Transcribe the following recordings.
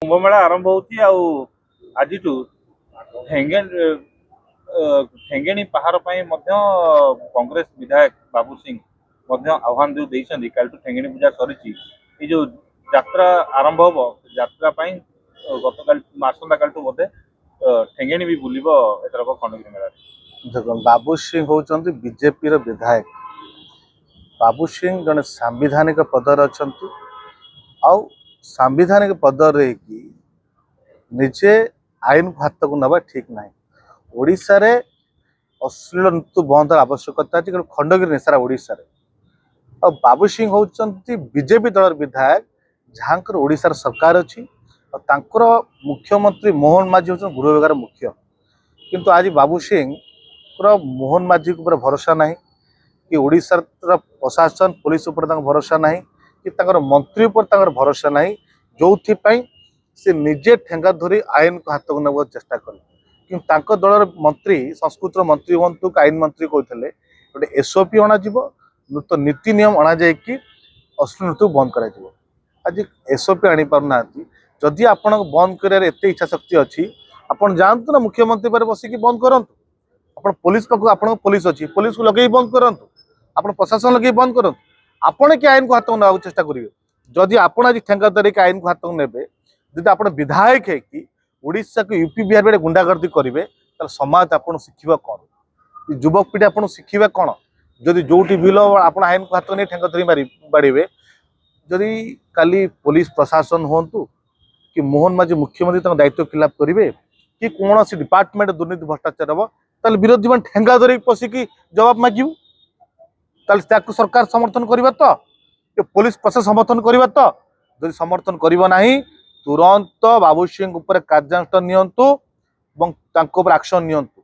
କୁମ୍ଭମେଳା ଆରମ୍ଭ ହଉଛି ଆଉ ଆଜିଠୁ ଠେଙ୍ଗେଣୀ ପାହାର ପାଇଁ ମଧ୍ୟ କଂଗ୍ରେସ ବିଧାୟକ ବାବୁ ସିଂ ମଧ୍ୟ ଆହ୍ୱାନ ଯୋଉ ଦେଇଛନ୍ତି କାଲିଠୁ ଠେଙ୍ଗେଣୀ ପୂଜା ସରିଛି ଏଇ ଯୋଉ ଯାତ୍ରା ଆରମ୍ଭ ହବ ଯାତ୍ରା ପାଇଁ ଗତକାଲି ଆସନ୍ତା କାଲିଠୁ ବୋଧେ ଠେଙ୍ଗେଣୀ ବି ବୁଲିବ ଏଥରକ ଖଣ୍ଡଗିରି ମେଳାରେ। ଦେଖ ବାବୁ ସିଂ ହଉଛନ୍ତି ବିଜେପିର ବିଧାୟକ। ବାବୁ ସିଂ ଜଣେ ସାମ୍ବିଧାନିକ ପଦରେ ଅଛନ୍ତି ଆଉ ସାମ୍ବିଧାନିକ ପଦରେ ହେଇକି ନିଜେ ଆଇନକୁ ହାତକୁ ନେବା ଠିକ ନାହିଁ। ଓଡ଼ିଶାରେ ଅଶ୍ଳୀଳ ନୃତ୍ୟ ବନ୍ଦ ଆବଶ୍ୟକତା ଅଛି କିନ୍ତୁ ଖଣ୍ଡଗିରି ସାରା ଓଡ଼ିଶାରେ। ଆଉ ବାବୁ ସିଂ ହଉଛନ୍ତି ବିଜେପି ଦଳର ବିଧାୟକ ଯାହାଙ୍କର ଓଡ଼ିଶାର ସରକାର ଅଛି ଆଉ ତାଙ୍କର ମୁଖ୍ୟମନ୍ତ୍ରୀ ମୋହନ ମାଝୀ ହଉଛନ୍ତି ଗୃହ ବିଭାଗର ମୁଖ୍ୟ। କିନ୍ତୁ ଆଜି ବାବୁ ସିଂଙ୍କର ମୋହନ ମାଝୀ ଉପରେ ଭରସା ନାହିଁ कि ओडिशार प्रशासन पुलिस उपर भरोसा नहीं कि मंत्री उपर भरोसा नहीं जो से निजे ठेंगा धरी आईन को हाथ को नब चेष्टा कले कि दलर मंत्री संस्कृत मंत्री हूँ आईन मंत्री कहते गोटे एसओपी अणाव नीति नियम अणा कि अश्लील नृत्य बंद कर आज एसओपी आनी पारना जदि आप बंद कर इच्छा शक्ति अच्छी आपड़ जातु ना मुख्यमंत्री पर बसिकी बंद करूँ आप पुलिस पाक आप पुलिस अच्छी पुलिस को लगे बंद करूँ आप प्रशासन लगे बंद करूँ आपण कि आईन को हाथ को ना चेष्टा करेंगे जदि आप आज ठेंगा धरिक आईन को हाथ को ने जब आप विधायक है कि ओडिशा को यूपी बिहार में गुंडागर्दी करेंगे तो समाज आपको शिखा कौन युवक पीढ़ी आपको शिखा कौन जदि जो बिल आप आईन को हाथ नहीं ठेंगा धरी बाड़े जदि काली पुलिस प्रशासन हूँ कि मोहन माझी मुख्यमंत्री दायित्व खिलाफ करेंगे कि कौन सी डिपार्टमेंट दुर्नीति भ्रष्टाचार हम ताल विरोधी मैंने ठेंगा धरिक पशिकी जवाब मागू सरकार समर्थन करवा तो पुलिस प्रशासन समर्थन करवा तो जब समर्थन करना तुरंत बाबू सिंह कार्यानुष्ठान नियंतु एक्शन नियंतु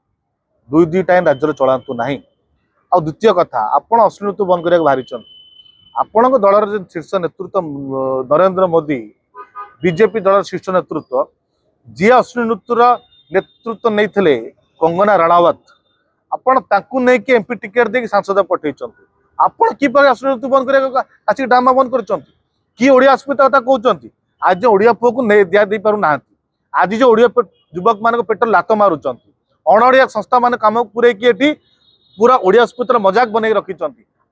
दुई टाइम राज्य चलातु ना। आ द्वितीय कथा आपण अश्लील नृत्य बंद करने बाहरी आपण दलर शीर्ष नेतृत्व नरेंद्र मोदी बीजेपी दल शीर्ष नेतृत्व जी अश्लील नृत्यर नेतृत्व नहीं कंगना राणावत आपण नहीं एमपी टिकेट दे सांसद पठे आपण कि अश्लील नृत्य बंद कर ड्रामा बंद कर ओडिया अस्मिता कथा कहते आज ओडिया पुओ को दि पारना आज जो ओडिया युवक मान पेट लात मारुंट अणओडिया संस्था मान कम पूरे पूरा ओडिया अस्मितार मजाक बनई रखिंट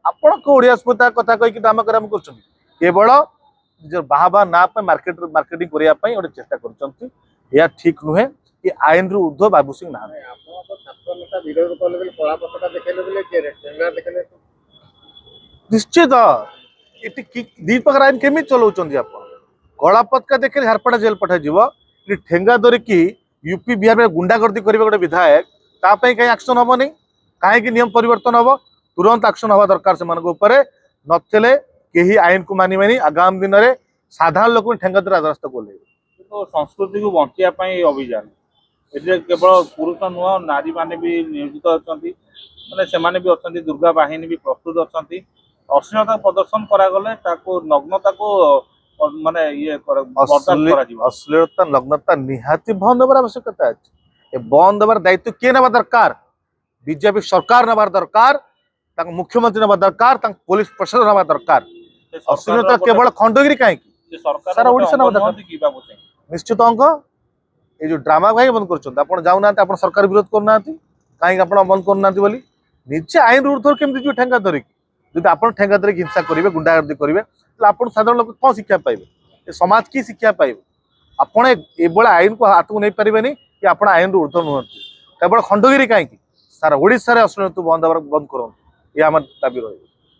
आपण को ओडिया अस्मिता कथा कहीकि ड्रामा कराम कर केवल बाहा ना मार्केटिंग करने गोटे चेष्टा कर ठीक नुहे कि आईन रु ऊर्ध्व बाबू सिंह ना निश्चित दी प्रकार आईन केमी चलाउछन्ती आप कला पतका देखे झारपड़ा जेल पठाई ठेंगा धरिकी यूपी बिहार में गुंडागर्दी करेंगे गोटे विधायक तापाई कहीं एक्शन हम नहीं कहीं नियम परिवर्तन हम तुरंत एक्शन हवा दरकार से नथिले कहीं आईन को मानवे आगामी दिन में साधारण लोक ठेंगा धरी राजरास्ता को संस्कृति को बचाई अभियान केवल पुरुष नुह नारी मैंने भी नियोजित अच्छा मैंने भी अच्छा दुर्गा बाहिनी भी प्रस्तुत अच्छा अश्लीलता प्रदर्शन करागले नग्नता को माने ये अश्लीलता नग्नता निहाती बंद होबार आवश्यकता है बंद होबार दायित्व किए ना दरकार बीजेपी सरकार नबार दरकार मुख्यमंत्री नबा दरकार पुलिस प्रशासन नबा दरकार अश्लीलता केवल खंडगिरी कहीं सारा ओडिशा निश्चित अंक ये जो ड्रामा कहीं बंद कर जाऊना सरकार विरोध करना कहीं बंद करना निजे आईन ऊर्ध्व केमती ठेंगा धरिक जब आप ठेंगा धरिक हिंसा करेंगे गुंडागर्दी करेंगे तो आप साधारण लोग कौन शिक्षा पाइबे समाज की शिक्षा पाइबे आपण ये आईन को हाथ को नहीं पारे कि आप आईन ऊर्ध्व नुहति केवल खंडगिरी कहीं सारा ओडिशा अश्लील बंद बंद करूँ ये आम दाबी रही।